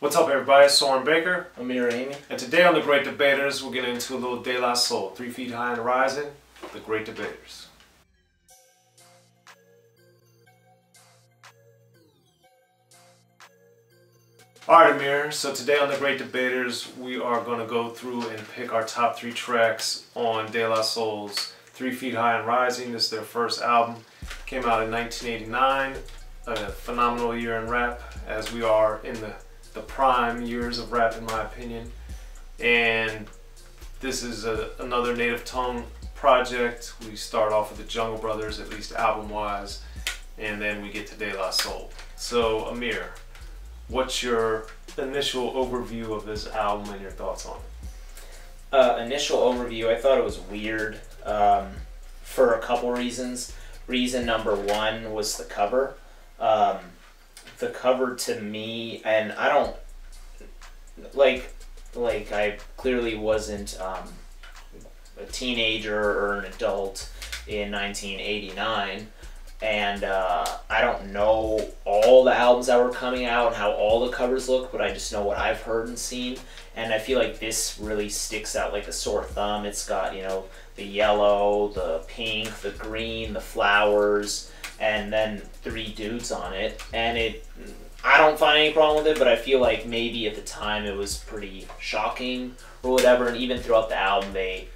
What's up, everybody? It's Soren Baker. Amir Rahimi. And today on The Great Debaters, we're getting into a little De La Soul, 3 Feet High and Rising, The Great Debaters. Alright, Amir, so today on The Great Debaters, we are going to go through and pick our top 3 tracks on De La Soul's 3 Feet High and Rising. This is their first album. Came out in 1989. A phenomenal year in rap, as we are in the prime years of rap, in my opinion. And this is another Native Tongue project. We start off with the Jungle Brothers, at least album-wise, and then we get to De La Soul. So, Amir, what's your initial overview of this album and your thoughts on it? Initial overview, I thought it was weird for a couple reasons. Reason number one was the cover. The cover to me, and I don't like I clearly wasn't a teenager or an adult in 1989, and I don't know all the albums that were coming out and how all the covers look, but I just know what I've heard and seen, and I feel like this really sticks out like a sore thumb. It's got, you know, the yellow, the pink, the green, the flowers, and then 3 dudes on it, and I don't find any problem with it, but I feel like maybe at the time it was pretty shocking or whatever, and even throughout the album they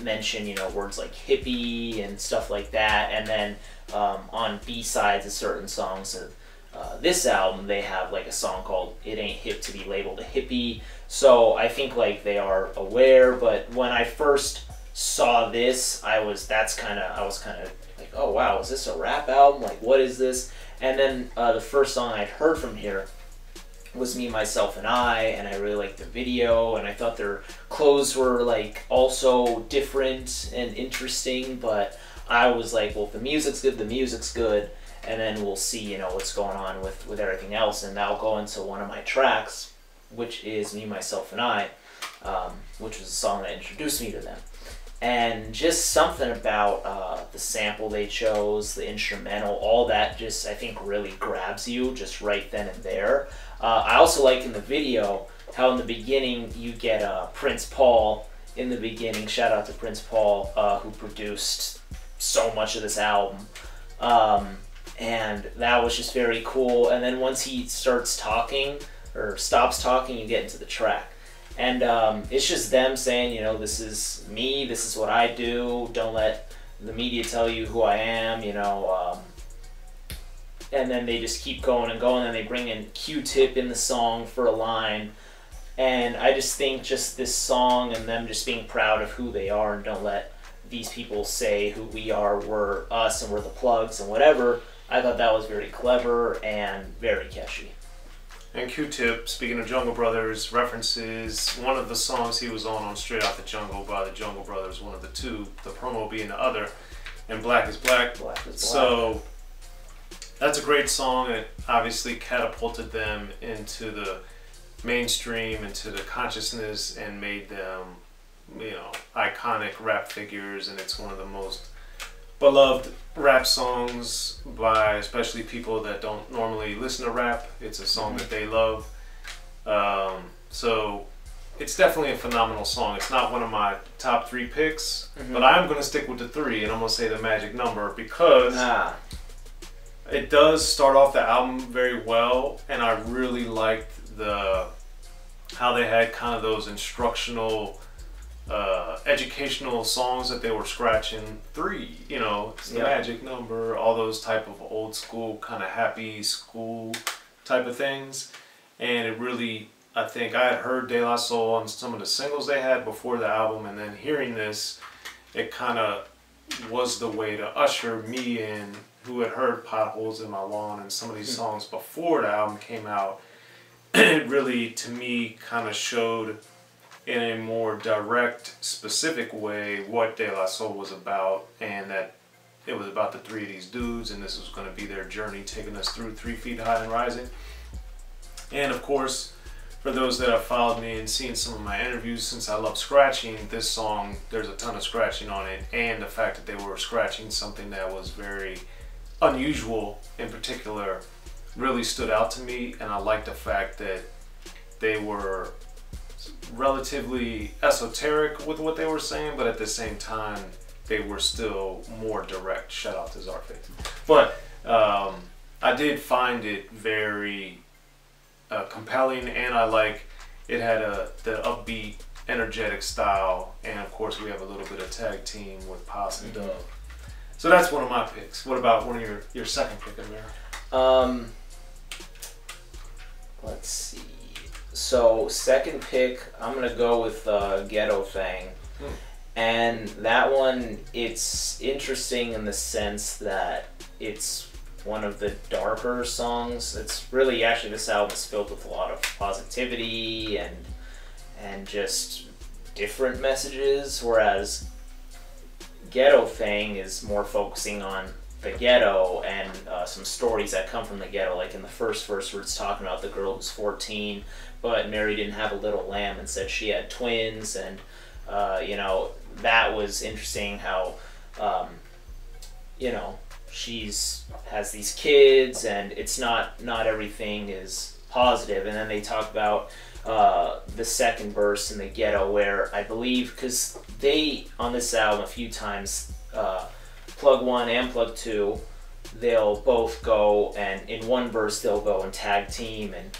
mention, you know, words like hippie and stuff like that, and then on B-sides of certain songs of this album, they have like a song called It Ain't Hip to Be Labeled a Hippie, so I think like they are aware, but when I first saw this, I was kind of like, oh wow, is this a rap album? Like, what is this? And then the first song I'd heard from here was Me, Myself, and I, and I really liked the video, and I thought their clothes were like also different and interesting, but I was like, well, if the music's good, the music's good, and then we'll see, you know, what's going on with everything else, and that'll go into one of my tracks, which is Me, Myself, and I, which was a song that introduced me to them. And just something about the sample they chose, the instrumental, all that just, I think, really grabs you just right then and there. I also like in the video how in the beginning you get Prince Paul in the beginning. Shout out to Prince Paul, who produced so much of this album. And that was just very cool. And then once he starts talking, or stops talking, you get into the track. And it's just them saying, you know, this is me, this is what I do, don't let the media tell you who I am, you know. And then they just keep going and going, and they bring in Q-Tip in the song for a line. And I just think just this song and them just being proud of who they are and don't let these people say who we are, we're us and we're the plugs and whatever, I thought that was very clever and very catchy. And Q-Tip, speaking of Jungle Brothers, references one of the songs he was on Straight Out the Jungle by the Jungle Brothers, one of the 2, the promo being the other, and Black is Black. Black is Black. So that's a great song. It obviously catapulted them into the mainstream, into the consciousness, and made them, you know, iconic rap figures, and it's one of the most beloved rap songs by especially people that don't normally listen to rap. It's a song that they love. So it's definitely a phenomenal song. It's not one of my top 3 picks, but I'm going to stick with the 3, and I'm going to say the magic number because it does start off the album very well, and I really liked how they had kind of those instructional educational songs that they were scratching. 3, you know, it's the magic number, all those type of old school kind of happy school type of things. And it really, I think I had heard De La Soul on some of the singles they had before the album, and then hearing this, it kind of was the way to usher me in, who had heard Potholes in My Lawn and some of these songs before the album came out. It really, to me, kind of showed in a more direct, specific way what De La Soul was about, and that it was about the 3 of these dudes, and this was going to be their journey taking us through 3 Feet High and Rising. And of course, for those that have followed me and seen some of my interviews, since I love scratching, this song, there's a ton of scratching on it, and the fact that they were scratching something that was very unusual, in particular really stood out to me, and I like the fact that they were relatively esoteric with what they were saying, but at the same time they were still more direct. Shout out to Czarface. But I did find it very compelling, and I like it had the upbeat, energetic style, and of course we have a little bit of tag team with Paz and Dub. So that's one of my picks. What about one of your second pick, Amir? Let's see. So second pick, I'm gonna go with Ghetto Thing, and that one, it's interesting in the sense that it's one of the darker songs. It's really, actually, this album is filled with a lot of positivity and just different messages, whereas Ghetto Thing is more focusing on the ghetto and some stories that come from the ghetto, like in the first verse where it's talking about the girl who's 14 but Mary didn't have a little lamb and said she had twins, and you know, that was interesting how you know, she's has these kids and it's not everything is positive. And then they talk about the second verse in the ghetto, where I believe, because they on this album a few times, plug 1 and plug 2, they'll both go, and in one verse they'll go and tag team and,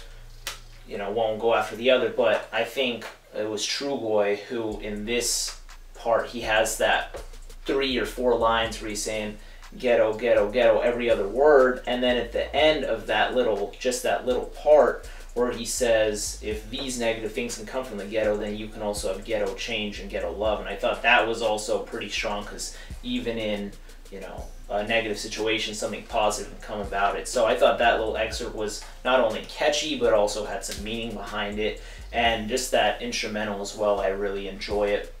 you know, won't go after the other. But I think it was True Boy who in this part, he has that 3 or 4 lines where he's saying ghetto, ghetto, ghetto every other word, and then at the end of that little, just that little part where he says, if these negative things can come from the ghetto, then you can also have ghetto change and ghetto love. And I thought that was also pretty strong, because even in, you know, a negative situation, something positive can come about it. So I thought that little excerpt was not only catchy, but also had some meaning behind it. And just that instrumental as well, I really enjoy it.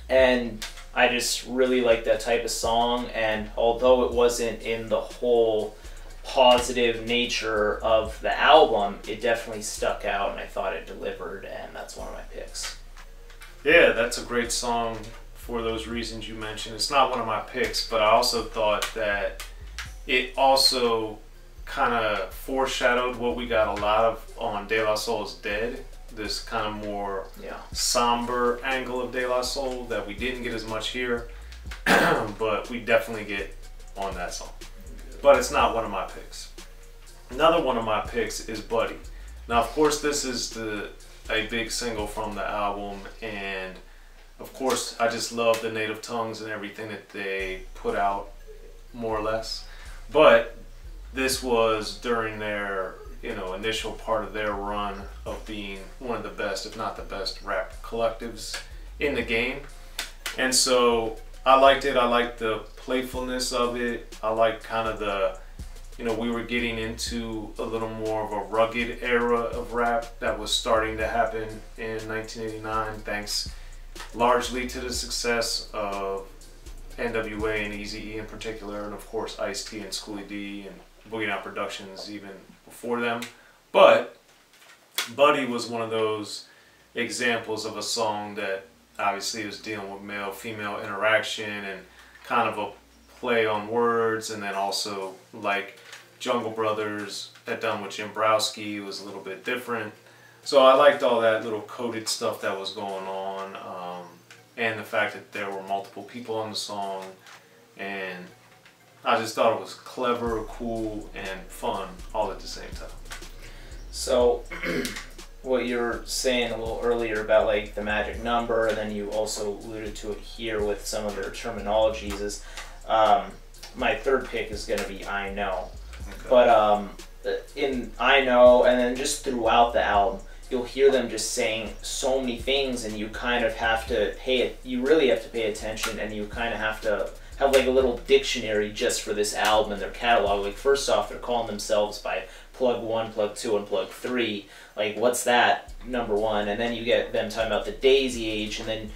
And I just really like that type of song. And although it wasn't in the whole positive nature of the album, it definitely stuck out, and I thought it delivered, and that's one of my picks. Yeah, that's a great song for those reasons you mentioned. It's not one of my picks, but I also thought that it also kind of foreshadowed what we got a lot of on De La Soul's Dead, this kind of more somber angle of De La Soul that we didn't get as much here, but we definitely get on that song. But it's not one of my picks. Another one of my picks is Buddy. Now, of course, this is a big single from the album, and of course, I just love the native tongues and everything that they put out, more or less. But this was during their, you know, initial part of their run of being one of the best, if not the best, rap collectives in the game. And so I liked it. I liked the playfulness of it. I liked kind of the, you know, we were getting into a little more of a rugged era of rap that was starting to happen in 1989, thanks largely to the success of NWA and Eazy-E in particular, and of course Ice-T and Schoolie D and Boogie Down Productions even before them. But Buddy was one of those examples of a song that obviously was dealing with male-female interaction and kind of a play on words, and then also, like Jungle Brothers had done with Jim Browski, was a little bit different. So I liked all that little coded stuff that was going on, and the fact that there were multiple people on the song, and I just thought it was clever, cool, and fun all at the same time. So what you were saying a little earlier about like the magic number, and then you also alluded to it here with some of their terminologies, is my third pick is going to be I Know. Okay. But in I Know, and then just throughout the album, you'll hear them just saying so many things, and you kind of have to you really have to pay attention, and you kind of have to have like a little dictionary just for this album and their catalog. Like, first off, they're calling themselves by plug 1, plug 2, and plug 3. Like, what's that, number one? And then you get them talking about the Daisy Age, and then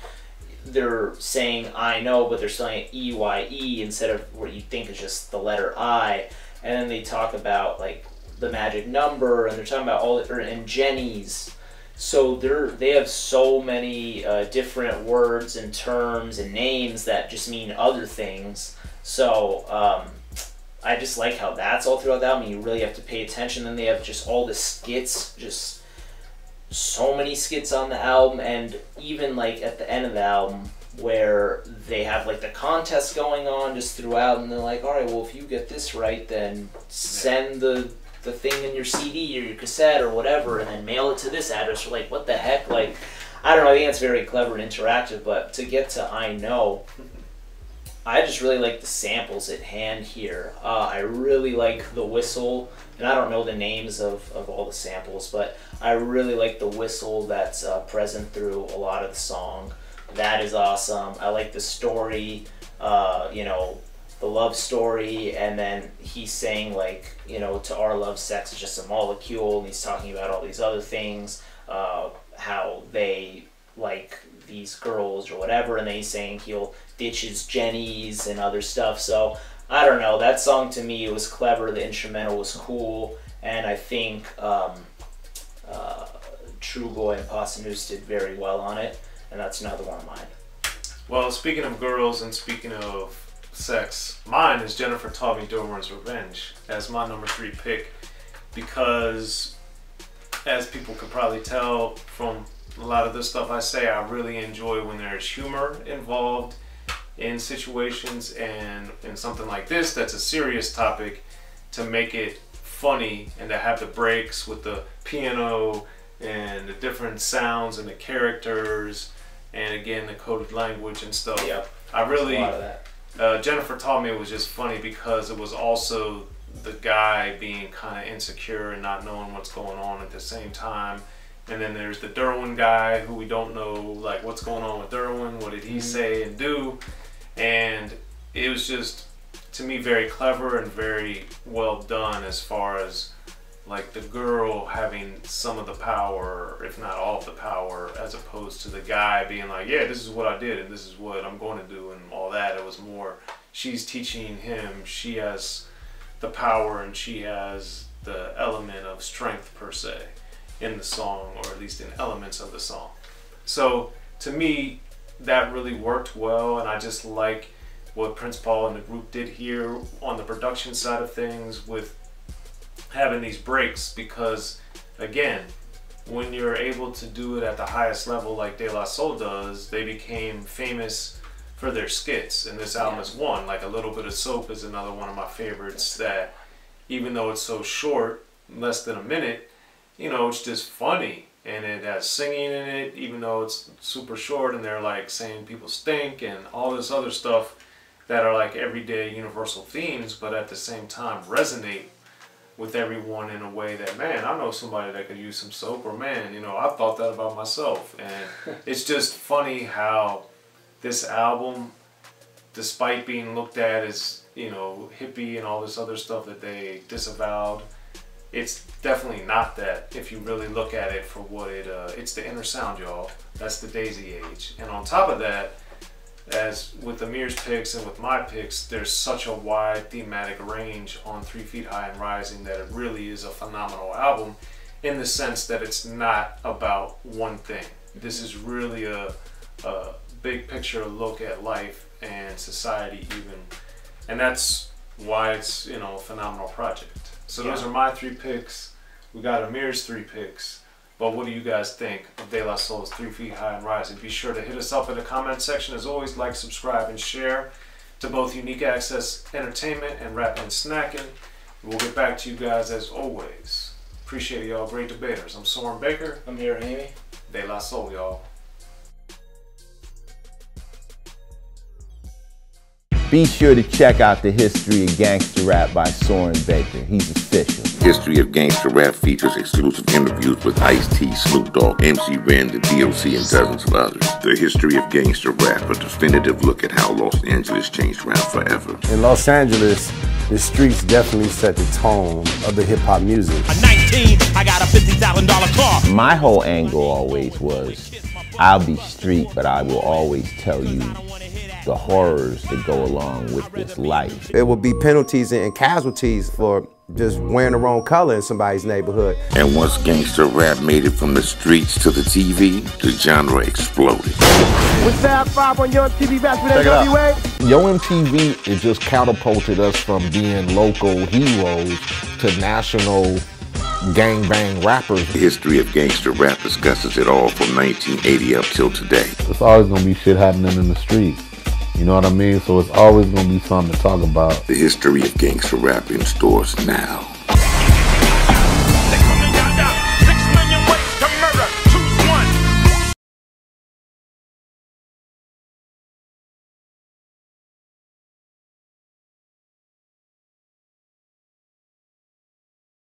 they're saying I know, but they're spelling it E-Y-E instead of what you think is just the letter I. And then they talk about like the magic number, and they're talking about and Jenny's. So they have so many different words and terms and names that just mean other things. So I just like how that's all throughout the album. You really have to pay attention. Then they have just all the skits, just so many skits on the album, and even like at the end of the album where they have like the contest going on just throughout, and they're like, all right, well, if you get this right, then send the thing in your CD or your cassette or whatever, and then mail it to this address. We're like, what the heck? Like, I don't know, I think it's very clever and interactive, but to get to I Know, I just really like the samples at hand here. I really like the whistle, and I don't know the names of all the samples, but I really like the whistle that's present through a lot of the song. That is awesome. I like the story, you know, the love story, and then he's saying, like, you know, to our love, sex is just a molecule, and he's talking about all these other things, how they like these girls or whatever, and then he's saying he'll ditch his Jennies and other stuff. So I don't know, that song to me was clever, the instrumental was cool, and I think True Boy and Posthumous did very well on it, and that's another one of mine. Well, speaking of girls and speaking of sex, mine is Jennifer Taught Me Dormer's Revenge as my number 3 pick, because as people could probably tell from a lot of the stuff I say, I really enjoy when there's humor involved in situations, and in something like this that's a serious topic, to make it funny and to have the breaks with the piano and the different sounds and the characters, and again the coded language and stuff. Yep. I really, a lot of that. Jennifer Taught Me was just funny because it was also the guy being kind of insecure and not knowing what's going on at the same time. And then there's the Derwin guy who we don't know, like, what's going on with Derwin, what did he say and do. And it was just, to me, very clever and very well done, as far as like the girl having some of the power, if not all of the power, as opposed to the guy being like, yeah, this is what I did and this is what I'm going to do and all that. It was more, she's teaching him, she has the power and she has the element of strength per se in the song, or at least in elements of the song. So to me, that really worked well, and I just like what Prince Paul and the group did here on the production side of things with having these breaks, because again, when you're able to do it at the highest level like De La Soul does, they became famous for their skits, and this album is one. Like A Little Bit of Soap is another one of my favorites that, even though it's so short, less than a minute, you know, it's just funny, and it has singing in it, even though it's super short, and they're like saying people stink and all this other stuff that are like everyday universal themes, but at the same time resonate with everyone in a way that, man, I know somebody that could use some soap, or man, you know, I thought that about myself. And it's just funny how this album, despite being looked at as, you know, hippie and all this other stuff that they disavowed, it's definitely not that if you really look at it for what it's the inner sound, y'all. That's the Daisy Age. And on top of that, as with Amir's picks and with my picks, there's such a wide thematic range on 3 Feet High and Rising that it really is a phenomenal album, in the sense that it's not about one thing. This is really a big picture look at life and society even. And that's why it's, you know, a phenomenal project. So those are my 3 picks. We got Amir's 3 picks. But what do you guys think of De La Soul's 3 Feet High and Rising? Be sure to hit us up in the comment section. As always, like, subscribe, and share to both Unique Access Entertainment and Rappin And Snackin. We'll get back to you guys as always. Appreciate y'all, great debaters. I'm Soren Baker. Amir Rahimi. De La Soul, y'all. Be sure to check out the History of Gangster Rap by Soren Baker. He's official. History of Gangster Rap features exclusive interviews with Ice-T, Snoop Dogg, MC Ren, the DOC, and dozens of others. The History of Gangster Rap, a definitive look at how Los Angeles changed rap forever. In Los Angeles, the streets definitely set the tone of the hip-hop music. At 19, I got a $50,000 car. My whole angle always was, I'll be street, but I will always tell you the horrors that go along with this life. There will be penalties and casualties for just wearing the wrong color in somebody's neighborhood. And once gangster rap made it from the streets to the TV, the genre exploded. With Fab 5 on Young TV Back with NWA. Yo MTV, it just catapulted us from being local heroes to national gangbang rappers. The history of gangster rap discusses it all from 1980 up till today. It's always gonna be shit happening in the streets. You know what I mean? So it's always gonna be something to talk about. The history of gangster rap in stores now.